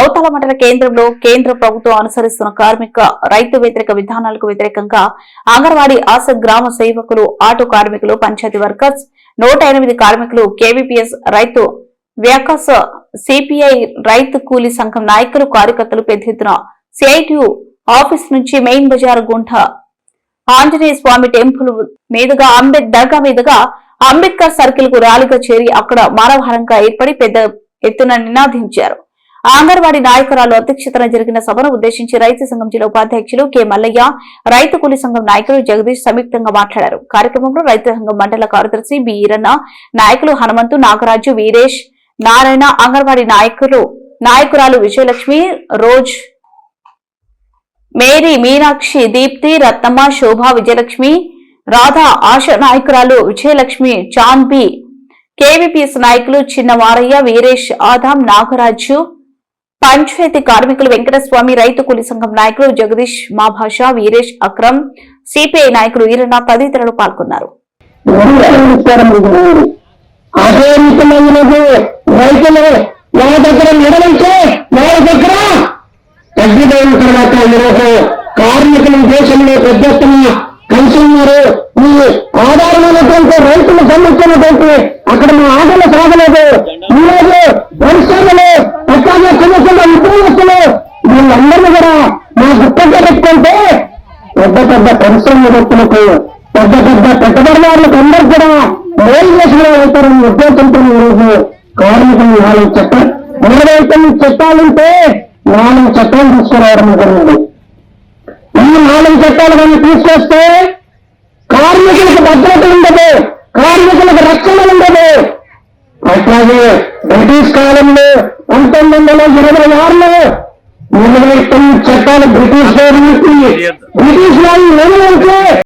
గౌతల మండల కేంద్రంలో కేంద్ర ప్రభుత్వం అనుసరిస్తున్న కార్మిక రైతు వ్యతిరేక విధానాలకు వ్యతిరేకంగా అంగన్వాడీ ఆశ గ్రామ సేవకులు ఆటో కార్మికులు పంచాయతీ వర్కర్స్ 108 కార్మికులు కేవీపీఎస్ రైతు వ్యాకాస సిపిఐ రైతు కూలీ సంఘం నాయకులు కార్యకర్తలు పెద్ద ఎత్తున సిఐటియు ఆఫీస్ నుంచి మెయిన్ బజార్ గుంట ఆంజనేయ స్వామి టెంపుల్ మీదుగా దర్గా మీదుగా అంబేద్కర్ సర్కిల్ కు ర్యాలీగా చేరి అక్కడ మానవహారంగా ఏర్పడి పెద్ద ఎత్తున నినాదించారు. అంగన్వాడీ నాయకురాలు అధ్యక్షతన జరిగిన సభను ఉద్దేశించి రైతు సంఘం జిల్లా ఉపాధ్యక్షులు కె మల్లయ్య, రైతు కూలీ సంఘం నాయకులు జగదీష్ సంయుక్తంగా మాట్లాడారు. కార్యక్రమంలో రైతు సంఘం మండల కార్యదర్శి బి ఈరన్న, నాయకులు హనుమంతు, నాగరాజు, వీరేష్, నారాయణ, అంగన్వాడీ నాయకురాలు విజయలక్ష్మి, రోజ్, మేరీ, మీనాక్షి, దీప్తి, రత్నమ్మ, శోభ, విజయలక్ష్మి, రాధా, ఆశ నాయకురాలు విజయలక్ష్మి, చాన్బి, కేవీపీఎస్ నాయకులు చిన్న మారయ్య, వీరేష్, ఆదాం, నాగరాజు, పంచాయతీ కార్మికులు వెంకటస్వామి, రైతు కూలీ సంఘం నాయకులు జగదీష్, మా భాష, వీరేష్, అక్రమ్, సిపిఐ నాయకులు ఈరన్న తదితరులు పాల్గొన్నారు. కార్మికులు దేశంలో పెద్ద ఎత్తున కలిసి ఉన్నారు. ఈ ఆధారమైనటువంటి రైతులు సంబంధించినటువంటి అక్కడ మా ఆటలు సాగలేదు. ఈరోజు పరిశ్రమలు అట్లాగే చిన్న చిన్న ఉద్యోగస్తులు వీళ్ళందరినీ కూడా మా గుర్తంగా పెట్టుకుంటే పెద్ద పెద్ద పరిశ్రమ వ్యక్తులకు పెద్ద పెద్ద పెట్టుబడిదారులకు అందరూ కూడా మేలు చేసిన అవుతారని ఉద్దేశంతో ఈరోజు కార్మికులు 4 చట్టాలు 29 చట్టాలుంటే 4 చట్టాలు తీసుకురావడం జరిగింది. ఈ 4 చట్టాలు కానీ తీసుకొస్తే కార్మికులకు భద్రత ఉండదు, కార్మికులకు రక్షణ ఉండదు. అట్లాగే బ్రిటిష్ కాలంలో 1926లో 29 చట్టాలు బ్రిటిష్ వాళ్ళు